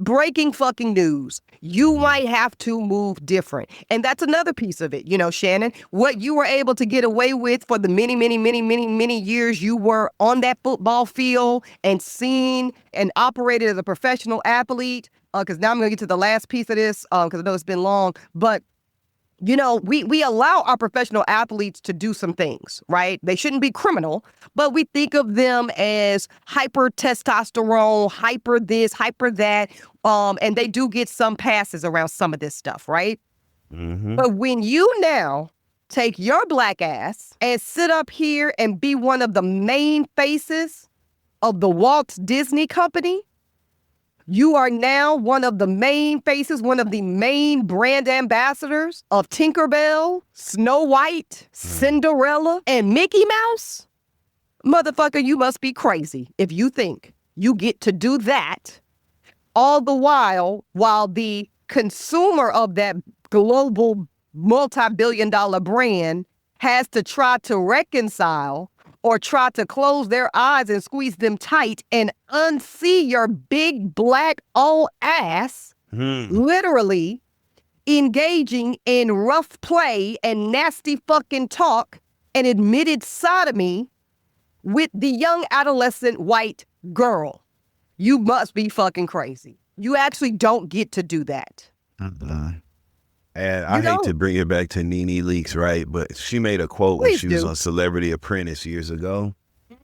breaking fucking news, you might have to move different. And that's another piece of it. You know, Shannon, what you were able to get away with for the many years you were on that football field and seen and operated as a professional athlete, because now I'm going to get to the last piece of this, because I know it's been long, but you know, we allow our professional athletes to do some things, right? They shouldn't be criminal, but we think of them as hyper testosterone, hyper this, hyper that, and they do get some passes around some of this stuff, right? Mm-hmm. But when you now take your black ass and sit up here and be one of the main faces of the Walt Disney Company, you are now one of the main faces, one of the main brand ambassadors of Tinkerbell, Snow White, Cinderella, and Mickey Mouse. Motherfucker, you must be crazy if you think you get to do that all the while the consumer of that global multi-billion-dollar brand has to try to reconcile or try to close their eyes and squeeze them tight and unsee your big black old ass literally engaging in rough play and nasty fucking talk and admitted sodomy with the young adolescent white girl. You must be fucking crazy. You actually don't get to do that. And I hate to bring it back to Nene Leakes, right? But she made a quote when she was on Celebrity Apprentice years ago.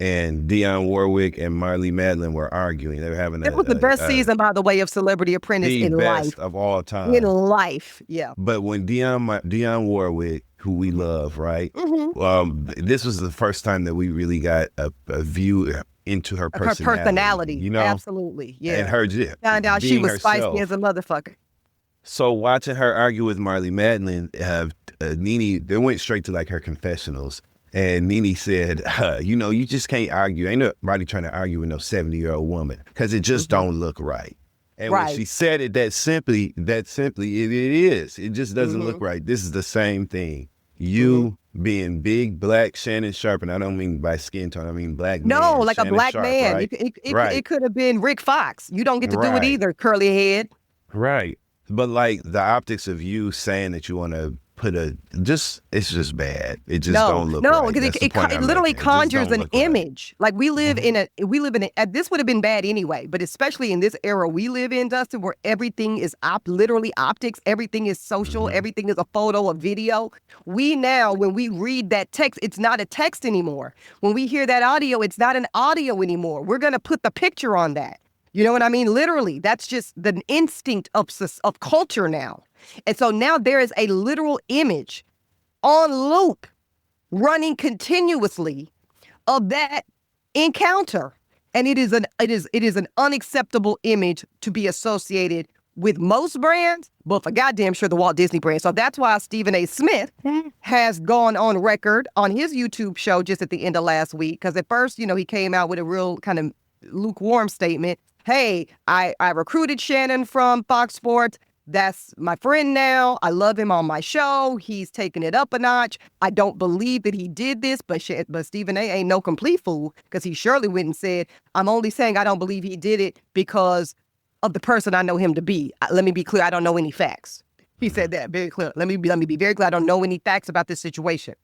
And Dionne Warwick and Marlee Matlin were arguing. They were having It was the best season, by the way, of Celebrity Apprentice in life. The best of all time. In life, yeah. But when Dionne Warwick, who we love, right? Mm-hmm. This was the first time that we really got a view into her personality. Her personality, you know? Absolutely, yeah. And her found out she was herself. Spicy as a motherfucker. So watching her argue with Marlee Matlin, Nene, they went straight to like her confessionals. And Nene said, you just can't argue. Ain't nobody trying to argue with no 70-year-old woman because it just don't look right. And when she said it that simply, it is. It just doesn't look right. This is the same thing. You being big, black, Shannon Sharpe, and I don't mean by skin tone, I mean black man. No, like Shannon a black Sharpe, man. right? It could have been Rick Fox. You don't get to do it either, curly head. Right. But like the optics of you saying that you want to it's just bad. It just don't look right. No, because it literally conjures an image. Right. Like we live in this would have been bad anyway, but especially in this era we live in, Dustin, where everything is literally optics, everything is social, everything is a photo, a video. We now, when we read that text, it's not a text anymore. When we hear that audio, it's not an audio anymore. We're going to put the picture on that. You know what I mean? Literally, that's just the instinct of culture now. And so now there is a literal image on loop running continuously of that encounter. And it is an unacceptable image to be associated with most brands, but for goddamn sure the Walt Disney brand. So that's why Stephen A. Smith has gone on record on his YouTube show just at the end of last week. Because at first, he came out with a real kind of lukewarm statement. Hey, I recruited Shannon from Fox Sports. That's my friend now. I love him on my show. He's taken it up a notch. I don't believe that he did this, but Stephen A. ain't no complete fool, because he surely went and said, I'm only saying I don't believe he did it because of the person I know him to be. Let me be clear. I don't know any facts. He said that very clear. Let me be very clear. I don't know any facts about this situation.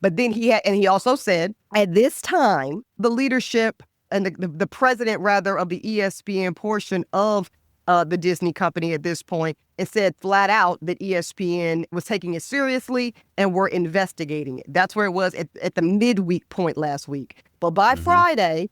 But then he also said, at this time, the leadership and the president, rather, of the ESPN portion of the Disney company at this point, and said flat out that ESPN was taking it seriously and were investigating it. That's where it was at the midweek point last week. But by Friday,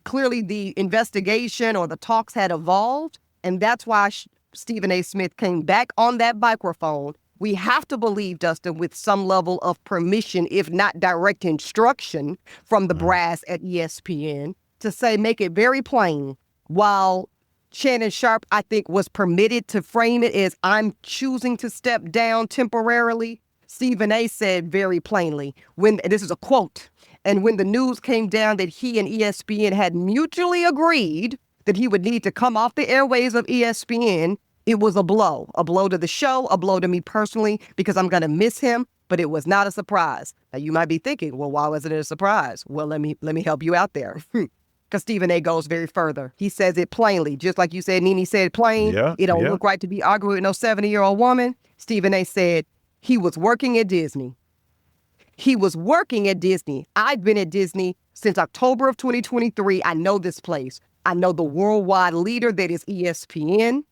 clearly the investigation or the talks had evolved, and that's why Stephen A. Smith came back on that microphone. We have to believe, Dustin, with some level of permission, if not direct instruction from the brass at ESPN, to say, make it very plain, while Shannon Sharpe, I think, was permitted to frame it as I'm choosing to step down temporarily. Stephen A. said very plainly, this is a quote, and when the news came down that he and ESPN had mutually agreed that he would need to come off the airways of ESPN, it was a blow to the show, a blow to me personally, because I'm going to miss him, but it was not a surprise. Now, you might be thinking, well, why wasn't it a surprise? Well, let me help you out there. Because Stephen A. goes very further. He says it plainly, just like you said, Nene said plain. It don't look right to be arguing with no 70-year-old woman. Stephen A. said he was working at Disney. He was working at Disney. I've been at Disney since October of 2023. I know this place. I know the worldwide leader that is ESPN.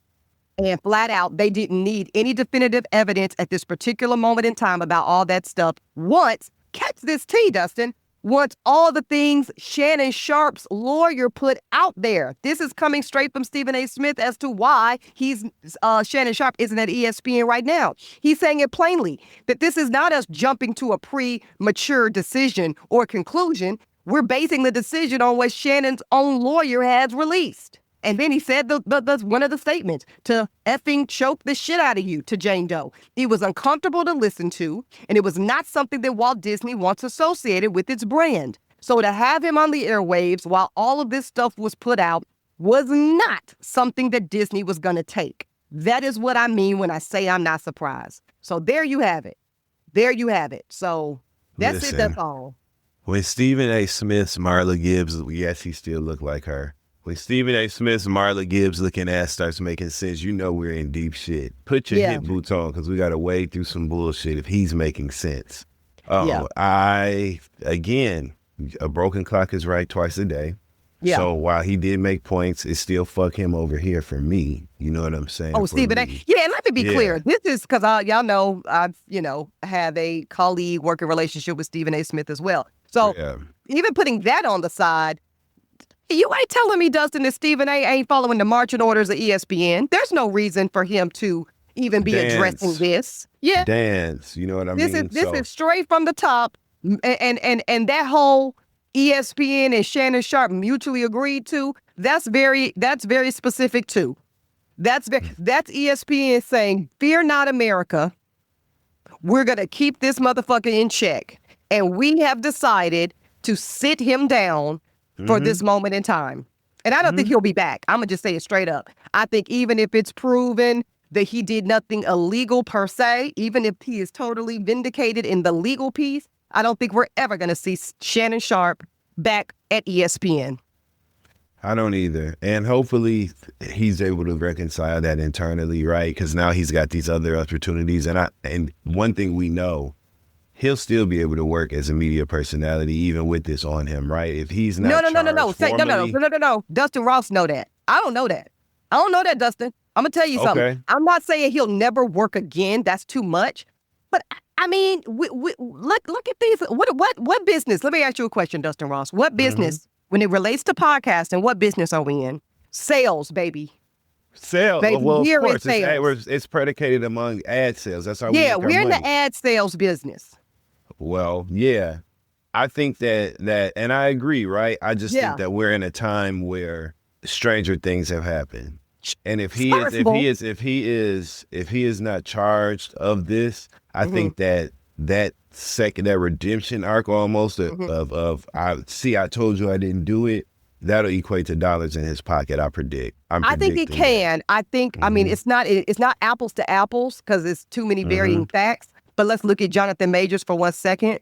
And flat out, they didn't need any definitive evidence at this particular moment in time about all that stuff. Once, catch this tea, Dustin, once all the things Shannon Sharpe's lawyer put out there. This is coming straight from Stephen A. Smith as to why Shannon Sharpe isn't at ESPN right now. He's saying it plainly that this is not us jumping to a premature decision or conclusion. We're basing the decision on what Shannon's own lawyer has released. And then he said that's one of the statements, to effing choke the shit out of you, to Jane Doe. It was uncomfortable to listen to, and it was not something that Walt Disney wants associated with its brand. So to have him on the airwaves while all of this stuff was put out was not something that Disney was going to take. That is what I mean when I say I'm not surprised. So there you have it. There you have it. So that's it. That's all. When Stephen A. Smith's Marla Gibbs, yes, he still looked like her. When Stephen A. Smith's Marla Gibbs looking ass starts making sense, you know we're in deep shit. Put your hip boots on, because we got to wade through some bullshit if he's making sense. Again, a broken clock is right twice a day. Yeah. So while he did make points, it's still fuck him over here for me. You know what I'm saying? Oh, Stephen A. Yeah, and let me be clear. This is because y'all know I've, have a colleague working relationship with Stephen A. Smith as well. So even putting that on the side, you ain't telling me, Dustin, that Stephen A. ain't following the marching orders of ESPN. There's no reason for him to even be addressing this. Yeah. Dance, you know what I mean? This is straight from the top. And that whole ESPN and Shannon Sharpe mutually agreed to, that's very specific too. That's ESPN saying, fear not, America. We're going to keep this motherfucker in check. And we have decided to sit him down for this moment in time. And I don't think he'll be back. I'm going to just say it straight up. I think even if it's proven that he did nothing illegal per se, even if he is totally vindicated in the legal piece, I don't think we're ever going to see Shannon Sharpe back at ESPN. I don't either. And hopefully he's able to reconcile that internally, right? Because now he's got these other opportunities. And one thing we know, he'll still be able to work as a media personality even with this on him, right? If he's not No. Dustin Ross know that. I don't know that. I don't know that, Dustin. I'm going to tell you something. Okay. I'm not saying he'll never work again. That's too much. But I mean, look at these. What business? Let me ask you a question, Dustin Ross. What business, when it relates to podcasting, what business are we in? Sales, baby. Sales. Baby, well, of course, it's predicated among ad sales. That's how we make our we're in money. The ad sales business. Well, yeah, I think that, and I agree, right? I just think that we're in a time where stranger things have happened, and if he is not charged of this, I think that redemption arc almost of I told you I didn't do it. That'll equate to dollars in his pocket. I predict. I think it can. I think. I mean, it's not apples to apples because it's too many varying facts. But let's look at Jonathan Majors for 1 second.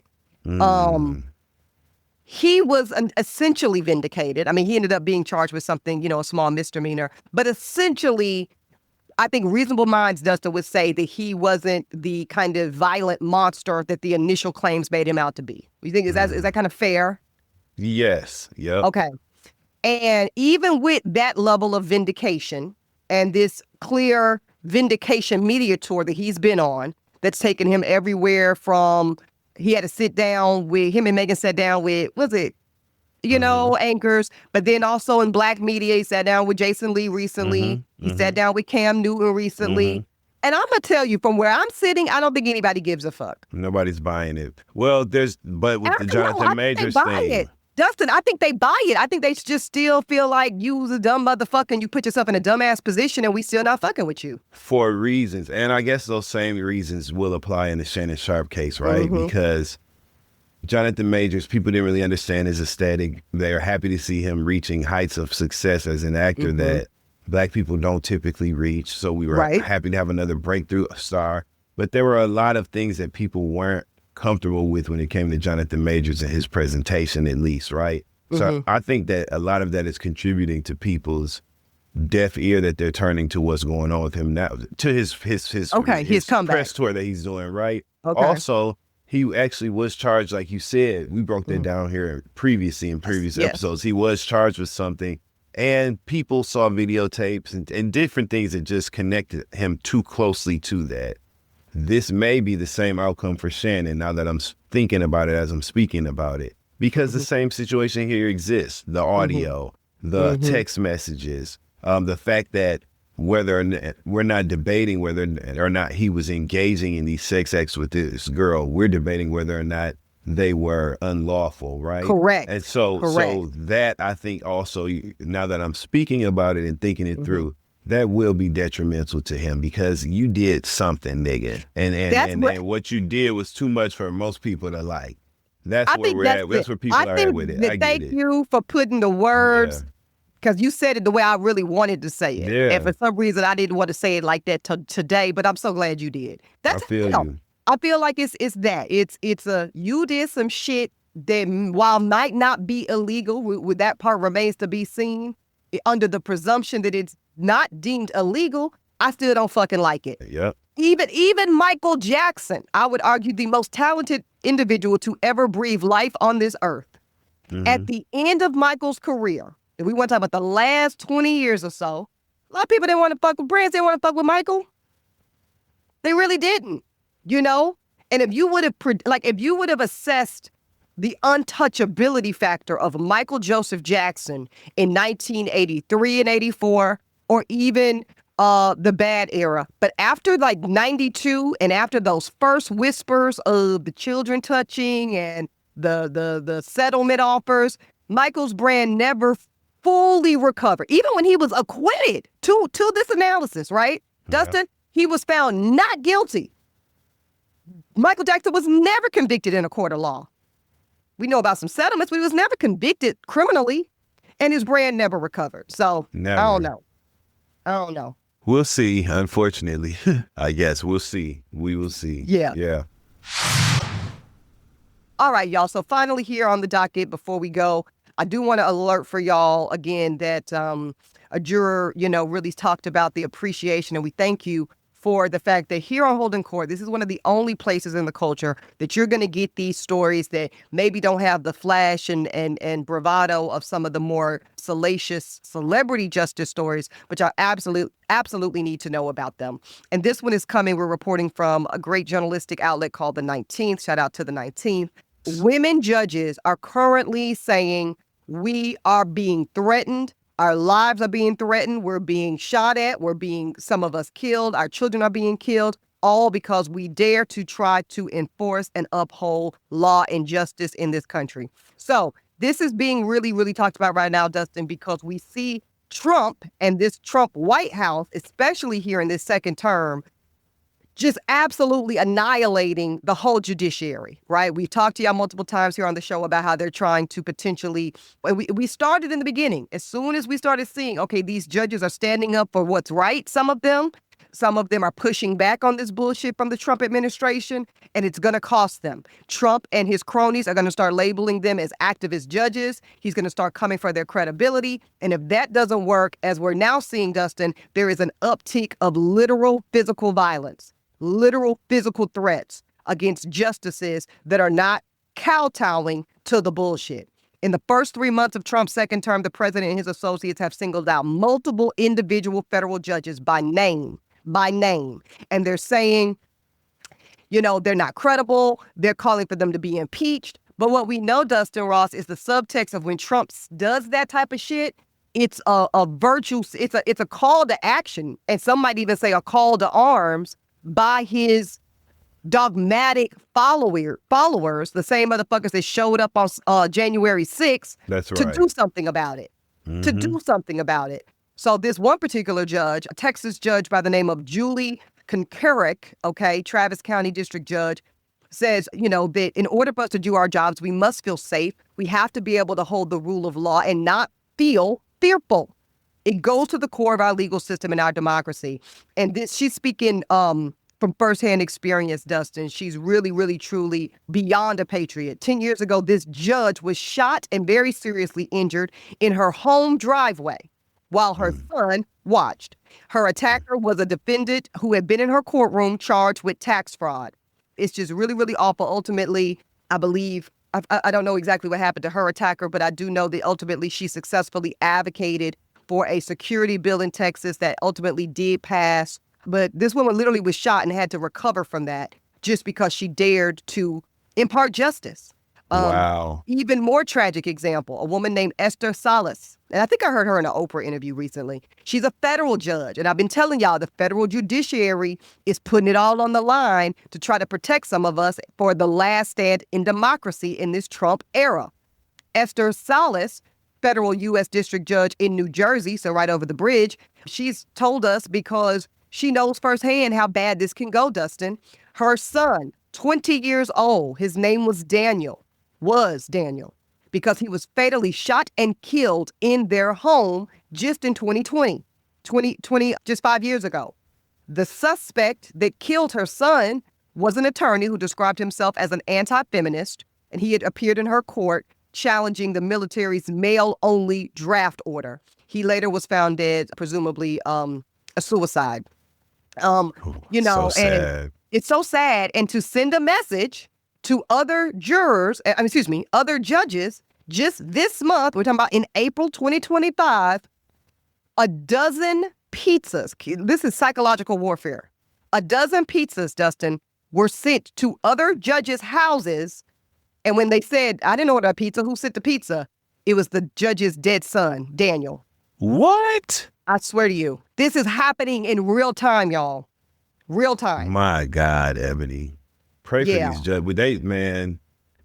He was essentially vindicated. I mean, he ended up being charged with something, a small misdemeanor. But essentially, I think reasonable minds, Dustin, would say that he wasn't the kind of violent monster that the initial claims made him out to be. You think is that kind of fair? Yes. Yep. Okay. And even with that level of vindication and this clear vindication media tour that he's been on, that's taken him everywhere from, he had to sit down with, him and Megan sat down with, anchors, but then also in black media, he sat down with Jason Lee recently. He sat down with Cam Newton recently. And I'm going to tell you, from where I'm sitting, I don't think anybody gives a fuck. Nobody's buying it. Well, but with the Jonathan Majors thing. Dustin, I think they buy it. I think they just still feel like you was a dumb motherfucker and you put yourself in a dumbass position and we still not fucking with you. For reasons. And I guess those same reasons will apply in the Shannon Sharpe case, right? Because Jonathan Majors, people didn't really understand his aesthetic. They're happy to see him reaching heights of success as an actor that Black people don't typically reach. So we were happy to have another breakthrough star. But there were a lot of things that people weren't comfortable with when it came to Jonathan Majors and his presentation, at least, right? So I think that a lot of that is contributing to people's deaf ear that they're turning to what's going on with him now, to his comeback press tour that he's doing, right? Also, he actually was charged, like you said, we broke that down here previously in previous episodes. He was charged with something, and people saw videotapes and different things that just connected him too closely to that. This may be the same outcome for Shannon now that I'm thinking about it as I'm speaking about it, because the same situation here exists. The audio, the text messages, the fact that whether or not, we're not debating whether or not he was engaging in these sex acts with this girl. We're debating whether or not they were unlawful, right? Correct. And so that, I think also, now that I'm speaking about it and thinking it through, that will be detrimental to him because you did something, nigga. And what you did was too much for most people to like. That's where we're at. That's where people are at with it. I thank you for putting the words, because you said it the way I really wanted to say it. Yeah. And for some reason, I didn't want to say it like that today, but I'm so glad you did. I feel you. I feel like it's that. It's you did some shit that, while might not be illegal, with that part remains to be seen, under the presumption that it's not deemed illegal, I still don't fucking like it. Yep. Even Michael Jackson, I would argue the most talented individual to ever breathe life on this earth. At the end of Michael's career, if we want to talk about the last 20 years or so, a lot of people didn't want to fuck with brands, they didn't want to fuck with Michael. They really didn't, you know? And if you would have assessed the untouchability factor of Michael Joseph Jackson in 1983 and 84, or even the bad era. But after like 92 and after those first whispers of the children touching and the settlement offers, Michael's brand never fully recovered. Even when he was acquitted to this analysis, right? Dustin, he was found not guilty. Michael Jackson was never convicted in a court of law. We know about some settlements, but he was never convicted criminally, and his brand never recovered. So, never. I don't know. We'll see, unfortunately. I guess we'll see. We will see. Yeah. All right, y'all. So finally here on the docket, before we go, I do want to alert for y'all again that a juror, really talked about the appreciation, and we thank you for the fact that here on Holden Court, this is one of the only places in the culture that you're going to get these stories that maybe don't have the flash and bravado of some of the more salacious celebrity justice stories, which I absolutely need to know about them. And this one is coming. We're reporting from a great journalistic outlet called The 19th. Shout out to The 19th. Women judges are currently saying we are being threatened. Our lives are being threatened. We're being shot at. Some of us killed. Our children are being killed, all because we dare to try to enforce and uphold law and justice in this country. So this is being really, really talked about right now, Dustin, because we see Trump and this Trump White House, especially here in this second term, just absolutely annihilating the whole judiciary, right? We've talked to y'all multiple times here on the show about how they're trying to potentially, we started in the beginning. As soon as we started seeing, okay, these judges are standing up for what's right, some of them are pushing back on this bullshit from the Trump administration, and it's going to cost them. Trump and his cronies are going to start labeling them as activist judges. He's going to start coming for their credibility. And if that doesn't work, as we're now seeing, Dustin, there is an uptick of literal physical violence. Literal physical threats against justices that are not kowtowing to the bullshit. In the first 3 months of Trump's second term, the president and his associates have singled out multiple individual federal judges by name. And they're saying, they're not credible. They're calling for them to be impeached. But what we know, Dustin Ross, is the subtext of when Trump does that type of shit, it's a virtue, it's a call to action. And some might even say a call to arms by his dogmatic followers, the same motherfuckers that showed up on January 6th to do something about it. To do something about it. So this one particular judge, a Texas judge by the name of Julie Koncurek, Travis County District Judge, says, that in order for us to do our jobs, we must feel safe. We have to be able to hold the rule of law and not feel fearful. It goes to the core of our legal system and our democracy. And she's speaking from firsthand experience, Dustin. She's really, really, truly beyond a patriot. 10 years ago, this judge was shot and very seriously injured in her home driveway while her son watched. Her attacker was a defendant who had been in her courtroom charged with tax fraud. It's just really, really awful. Ultimately, I believe, I don't know exactly what happened to her attacker, but I do know that ultimately she successfully advocated for a security bill in Texas that ultimately did pass. But this woman literally was shot and had to recover from that just because she dared to impart justice. Wow. Even more tragic example, a woman named Esther Salas. And I think I heard her in an Oprah interview recently. She's a federal judge. And I've been telling y'all the federal judiciary is putting it all on the line to try to protect some of us for the last stand in democracy in this Trump era. Esther Salas, federal U.S. district judge in New Jersey, so right over the bridge, she's told us because she knows firsthand how bad this can go, Dustin. Her son, 20 years old, his name was Daniel, because he was fatally shot and killed in their home just in 2020, just 5 years ago. The suspect that killed her son was an attorney who described himself as an anti-feminist, and he had appeared in her court challenging the military's male-only draft order. He later was found dead, presumably a suicide. So sad. And it's so sad. And to send a message to other other judges, just this month, we're talking about in April 2025, a dozen pizzas, this is psychological warfare, a dozen pizzas, Dustin, were sent to other judges' houses. And when they said, I didn't order a pizza, who sent the pizza? It was the judge's dead son, Daniel. What? I swear to you, this is happening in real time, y'all. Real time. My God, Ebony. Pray for these judges.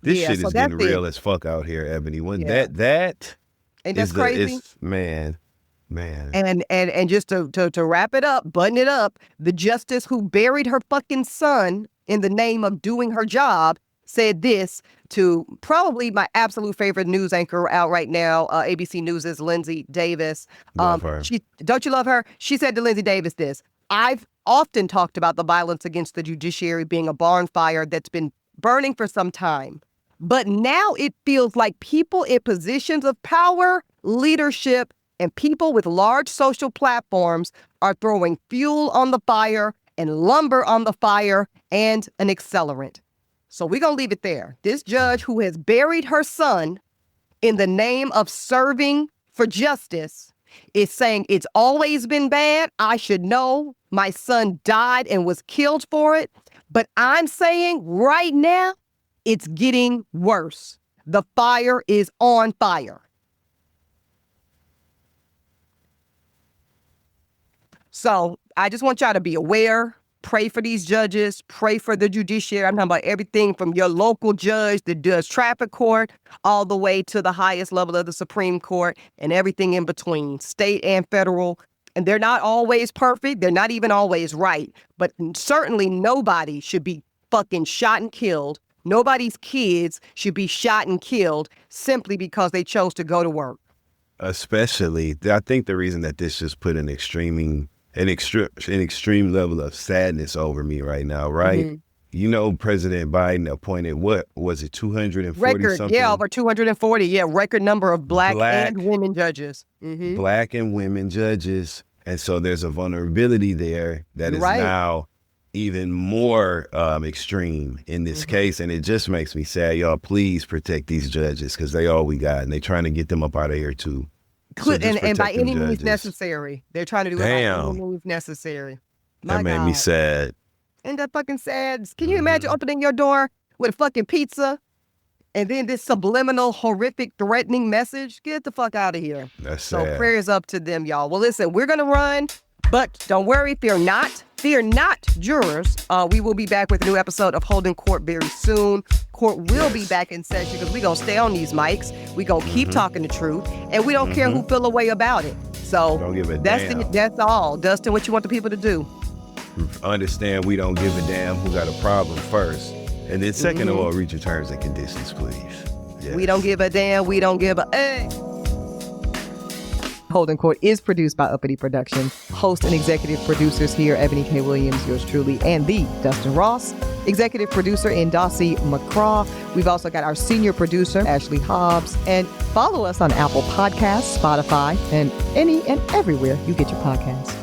This shit is getting real as fuck out here, Ebony. Ain't that crazy? Man. And just to wrap it up, button it up, the justice who buried her fucking son in the name of doing her job said this to probably my absolute favorite news anchor out right now, ABC News' Lindsay Davis. Love her. Don't you love her? She said to Lindsay Davis this: I've often talked about the violence against the judiciary being a barn fire that's been burning for some time. But now it feels like people in positions of power, leadership, and people with large social platforms are throwing fuel on the fire and lumber on the fire and an accelerant. So we're going to leave it there. This judge who has buried her son in the name of serving for justice is saying it's always been bad. I should know. My son died and was killed for it. But I'm saying right now, it's getting worse. The fire is on fire. So I just want y'all to be aware. Pray for these judges. Pray for the judiciary. I'm talking about everything from your local judge that does traffic court all the way to the highest level of the Supreme Court and everything in between, state and federal. And they're not always perfect. They're not even always right. But certainly nobody should be fucking shot and killed. Nobody's kids should be shot and killed simply because they chose to go to work. Especially, I think the reason that this just put an extreme level of sadness over me right now, right? Mm-hmm. You know, President Biden appointed, what was it, 240 something? Yeah, over 240. Yeah, record number of black and women judges. Mm-hmm. Black and women judges. And so there's a vulnerability there that is now even more extreme in this case. And it just makes me sad. Y'all, please protect these judges because they all we got. And they're trying to get them up out of here too. So and by any means necessary. They're trying to do it by any means necessary. That made me sad. Ain't that fucking sad? Can you imagine opening your door with a fucking pizza and then this subliminal, horrific, threatening message? Get the fuck out of here. That's sad. So prayers up to them, y'all. Well, listen, we're going to run, but don't worry, fear not. Fear not, jurors. We will be back with a new episode of Holding Court very soon. Court will be back in session because we're going to stay on these mics. We're going to keep talking the truth, and we don't care who feel a way about it. So don't give a damn. That's all. Dustin, what you want the people to do? Understand we don't give a damn who got a problem first. And then second of all, read your terms and conditions, please. Yes. We don't give a damn. We don't give a A. Holding Court is produced by Uppity Productions. Host and executive producers here, Ebony K. Williams, yours truly, and the Dustin Ross. Executive producer in Dossie, McCraw. We've also got our senior producer, Ashley Hobbs. And follow us on Apple Podcasts, Spotify, and any and everywhere you get your podcasts.